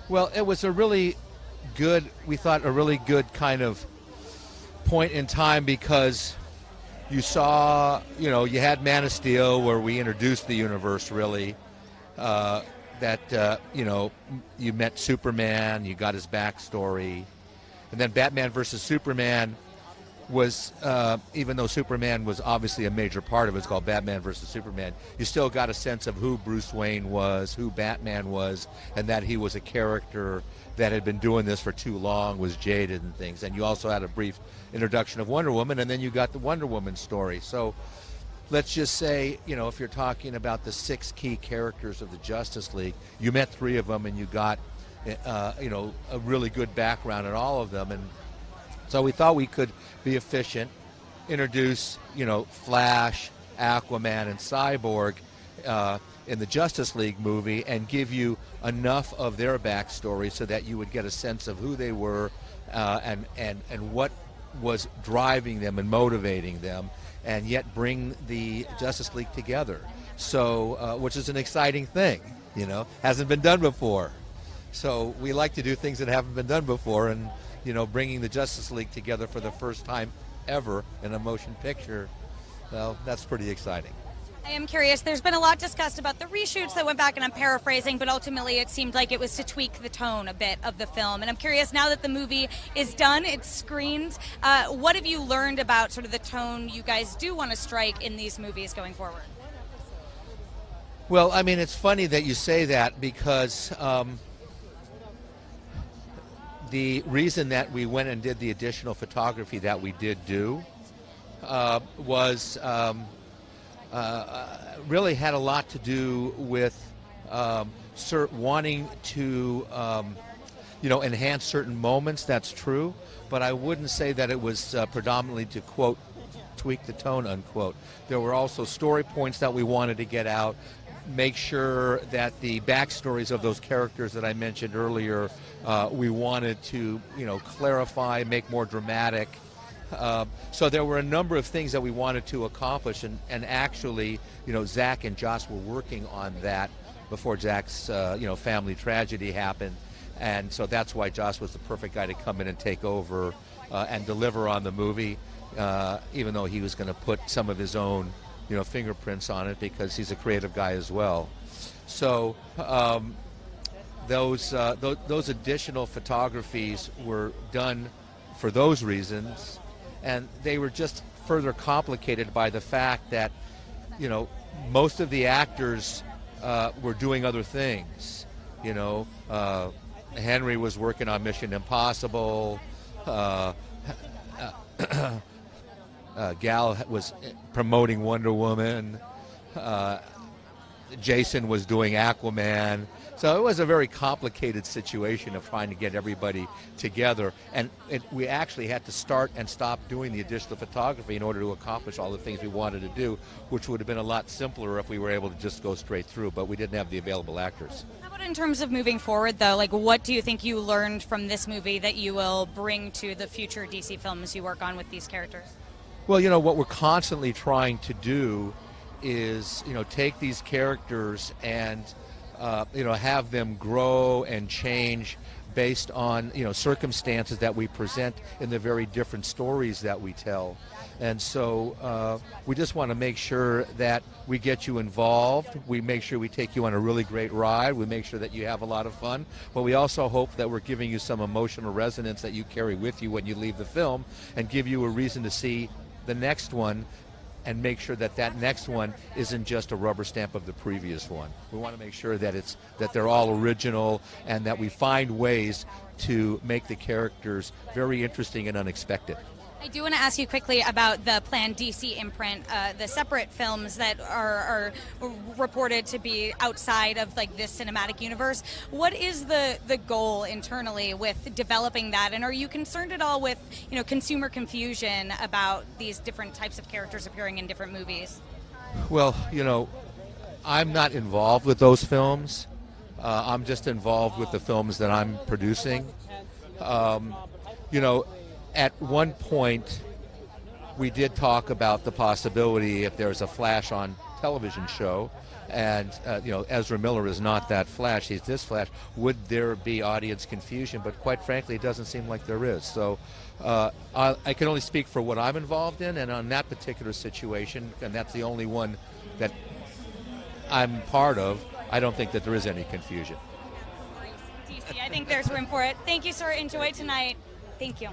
Well, it was a really good, we thought a really good kind of point in time because you saw, you had Man of Steel where we introduced the universe really, you met Superman, you got his backstory, and then Batman versus Superman was, even though Superman was obviously a major part of it, it's called Batman versus Superman, you still got a sense of who Bruce Wayne was, who Batman was, and that he was a character that had been doing this for too long, was jaded and things. And you also had a brief introduction of Wonder Woman, and then you got the Wonder Woman story. So let's just say, if you're talking about the 6 key characters of the Justice League, you met 3 of them and you got, a really good background in all of them. And so we thought we could be efficient, introduce, Flash, Aquaman, and Cyborg in the Justice League movie and give you enough of their backstory so that you would get a sense of who they were and what was driving them and motivating them, and yet bring the Justice League together. So, which is an exciting thing, hasn't been done before. So we like to do things that haven't been done before, and bringing the Justice League together for the first time ever in a motion picture, well, that's pretty exciting. I am curious, there's been a lot discussed about the reshoots that went back, and I'm paraphrasing, but ultimately it seemed like it was to tweak the tone a bit of the film. And I'm curious, now that the movie is done, it's screened, what have you learned about sort of the tone you guys do want to strike in these movies going forward? Well, I mean, it's funny that you say that because the reason that we went and did the additional photography that we did do was really had a lot to do with wanting to enhance certain moments. That's true, but I wouldn't say that it was predominantly to, quote, tweak the tone, unquote. There were also story points that we wanted to get out, make sure that the backstories of those characters that I mentioned earlier, we wanted to, clarify, make more dramatic. So there were a number of things that we wanted to accomplish, and actually, Zach and Joss were working on that before Zach's, family tragedy happened, and so that's why Joss was the perfect guy to come in and take over and deliver on the movie, even though he was going to put some of his own, fingerprints on it because he's a creative guy as well. So those additional photographies were done for those reasons. And they were just further complicated by the fact that, most of the actors were doing other things. Henry was working on Mission Impossible. Gal was promoting Wonder Woman. Jason was doing Aquaman. So it was a very complicated situation of trying to get everybody together, and we actually had to start and stop doing the additional photography in order to accomplish all the things we wanted to do, which would have been a lot simpler if we were able to just go straight through, but we didn't have the available actors. How about in terms of moving forward, though? Like, what do you think you learned from this movie that you will bring to the future DC films you work on with these characters? Well, what we're constantly trying to do is, take these characters and have them grow and change based on, circumstances that we present in the very different stories that we tell. And so we just want to make sure that we get you involved. We make sure we take you on a really great ride. We make sure that you have a lot of fun. But we also hope that we're giving you some emotional resonance that you carry with you when you leave the film and give you a reason to see the next one and make sure that that next one isn't just a rubber stamp of the previous one. We want to make sure that they're all original and that we find ways to make the characters very interesting and unexpected. I do want to ask you quickly about the planned DC imprint, the separate films that are reported to be outside of this cinematic universe. What is the goal internally with developing that, and are you concerned at all with consumer confusion about these different types of characters appearing in different movies? Well, I'm not involved with those films. I'm just involved with the films that I'm producing. At one point, we did talk about the possibility if there's a Flash on television show and Ezra Miller is not that Flash, he's this Flash. Would there be audience confusion? But quite frankly, it doesn't seem like there is. So I can only speak for what I'm involved in, and on that particular situation, and that's the only one that I'm part of, I don't think that there is any confusion. DC, I think there's room for it. Thank you, sir. Enjoy tonight. Thank you.